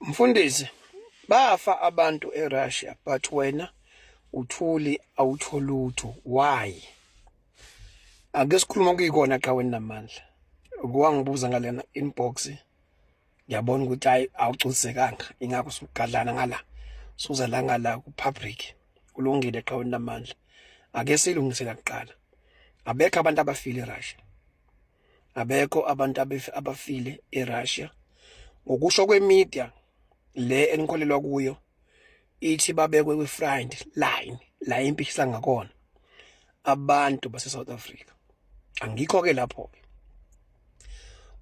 Mfundisi, bafa abantu eRussia but wena uthuli awutholutho. Why? Ake sikhuluma kuyikona xa wena namandla. Kuwangibuza ngalena inbox. Ngiyabona ukuthi hayi awuculisekanga ingakho sugadlana ngala. Suza la ngala ku public. Kulungile xa wena namandla. Ake silungisela kuqala. Abekho abantu abafile eRussia. Abekho abantu abafile eRussia. Ngokusho kwemedia le enikholelwa kuyo ithi babekwe kwi-front line la impikisa ngakona abantu base South Africa. Angikho ke lapho ke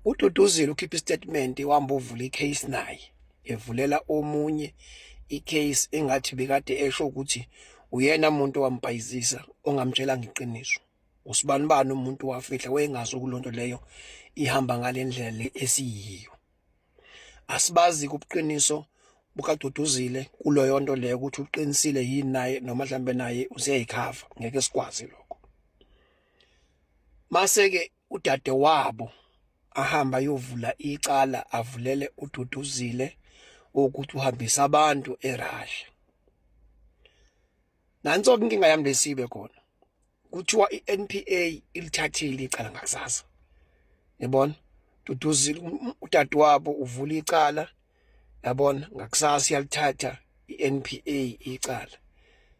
uDuduzile ukhipha istatement wahamba uvula icase naye evulela omunye icase engathi bekade esho ukuthi uyena umuntu owambhayizisa ongamtshela ngeqiniso. Usibani umuntu wafihla wayengazi ukulonto leyo ihamba ngalendlela le esiyiyo. Asibazi kubuqiniso bukaDuduzile kulo yonto leyo ukuthi uqinisile yini naye noma mhlambe naye useyikhava ngeke sikwazi lokho. Mase ke udade wabo ahamba yovula icala avulele uDuduzile ukuthi uhambisa abantu eRussia. Nanso inkinga yami lesibe khona. Kuthiwa iNPA ilithathile icala ngakusasa. Yabona? Duduzile udade wabo uvula icala yabona ngakusasa yalithatha iNPA icala.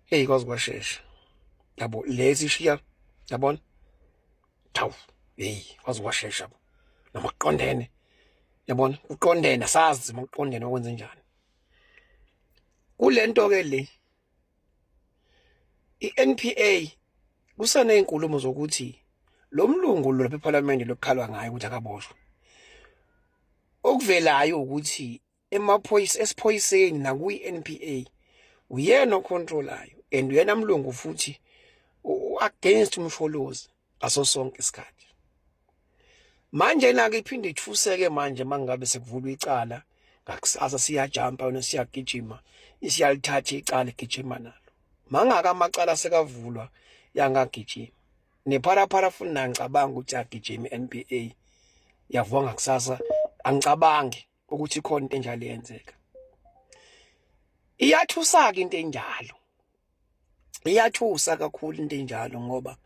Hey kwazi kwashesha. Yabo lezi shiya yabona? Thawu hey kwazi kwashesha bo. Noma kuqondene yabona uqondene sazi maqondene okwenze njani. Kulento ke le iNPA kusana inkulumo zokuthi lo mlungu lo lapha eParliament lokukhalwa ngayo ukuthi akaboshwe. Okuvelayo ukuthi esiphoyiseni nakuyi-NPA uyena ocontrolayo and uyena mlungu futhi against umsholozi aso sonke isikhathi. Manje na ke iphinde ithuseke manje mangabe sekuvulwa icala ngakusasa siyajumpa yona siyagijima isiyalithatha icala igijima nalo. Mangaka amacala sekavulwa yangagijima. Nepharapara futhi ngicabanga ukuthi agijima iNPA yavuka ngakusasa angicabangi ukuthi khona into enjalo yenzeka. Iyathusa ke into enjalo. Iyathusa kakhulu into enjalo ngoba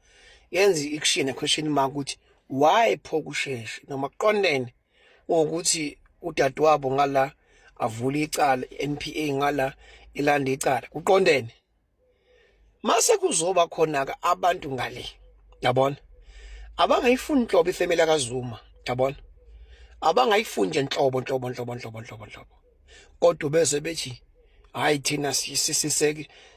yenza question mark ukuthi why pho kusheshe noma kuqondene ukuthi udade wabo ngala avula icala iNPA ngala ilanda icala kuqondene. Mase kuzoba khona ka abantu ngale yabona abangayifuni inhlobo ifamily kaZuma yabona abangayifuni nje inhlobo kodwa bese bethi hayi thina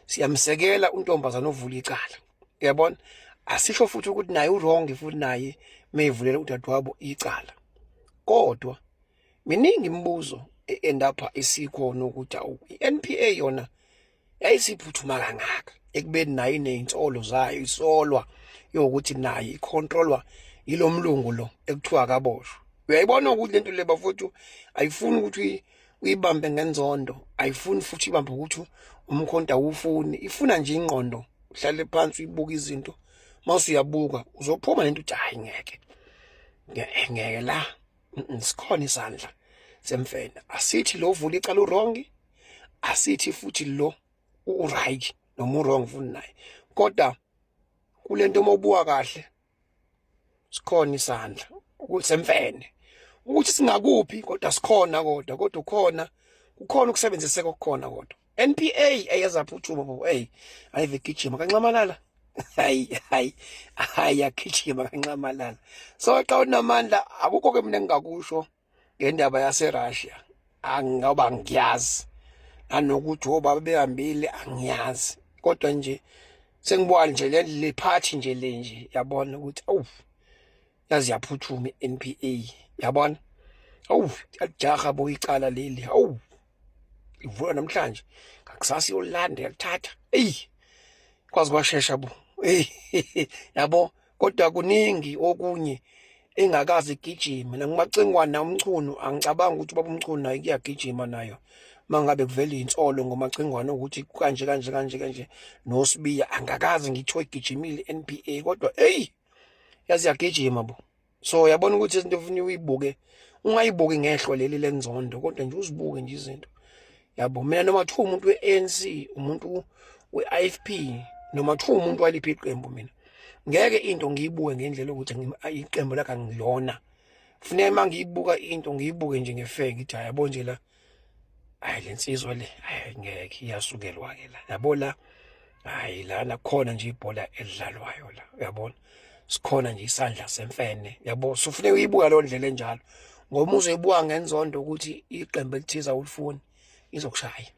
siyamsekela untombazana ovula icala yabona asisho futhi ukuthi naye uwrong futhi naye mayivulela udade wabo icala kodwa miningi imibuzo endapha esikhona ukuthi iNPA yona yayisiphuthuma kangaka ekubeni nayo inezinsolo zayo isolwa yokuthi naye icontrolwa yilomlungu lo ekuthiwa akaboshwe. Uyayibona ukuthi lento le bafuthu ayifuni ukuthi uyibambe ngenzondo, ayifuni futhi ibambe ukuthi umkhonto ufuni, ifuna nje ingqondo uhlale phansi uyibuka izinto mase uyabuka uzophuma lento uthi hayi ngeke la sikhona isandla semfene. Asithi lo vula icala uwrong, asithi futhi lo uright noma uwrong futhi naye, kodwa kulento mobuka kahle sikhona isandla ukuthi semfene ukuthi singakuphi kodwa sikhona kodwa kukhona ukusebenziseka okukhona kodwa. NPA ayazaphuthuma bo ayive gijima kancamalala hayi yagijima kancamalala. So xa unamandla akukho ke mina engakusho ngendaba yaseRussia angaba ngiyazi anokuthi obaba behambile angiyazi kodwa nje sengibona nje le party nje le nje yabona ukuthi yazi yaphuthuma iNPA yabona yajaha bo icala leli ivula namhlanje ngakusasa yolanda yalithatha kwazi kwashesha bo yabo kodwa kuningi okunye engakazi igijima ngimacengwana umchunu angicabanga ukuthi baba umchunu naye kuyagijima nayo mangabe kuvela insolo ngomacengwana ukuthi kanje noSibiya angakazi ngithiwe igijimile iNPA kodwa yazi yagijima bo So yabona ukuthi izinto ufuna uyibuke, ungayibuki ngehlo leli lenzondo, kodwa nje uzibuke nje izinto. Yabo mina noma kuthiwa umuntu we-ANC, umuntu we-IFP, noma kuthiwa umuntu waliphi iqembu, mina ngeke into ngiyibuke ngendlela ukuthi iqembu lakhe angilona. Kufuneka uma ngiyibuka into ngiyibuke nje ngefeke ngithi yabo nje la, hayi le nsizwa le, hayi ngeke iyasukelwa-ke la, yabo la, hayi lana kukhona nje ibhola elidlalwayo la, uyabona, sikhona nje isandla semfene, yabo. So kufuneka uyibuka leyo ndlela enjalo, ngoba uma uzoyibuka ngenzondo ukuthi iqembu elithize awulifuni, izokushaya.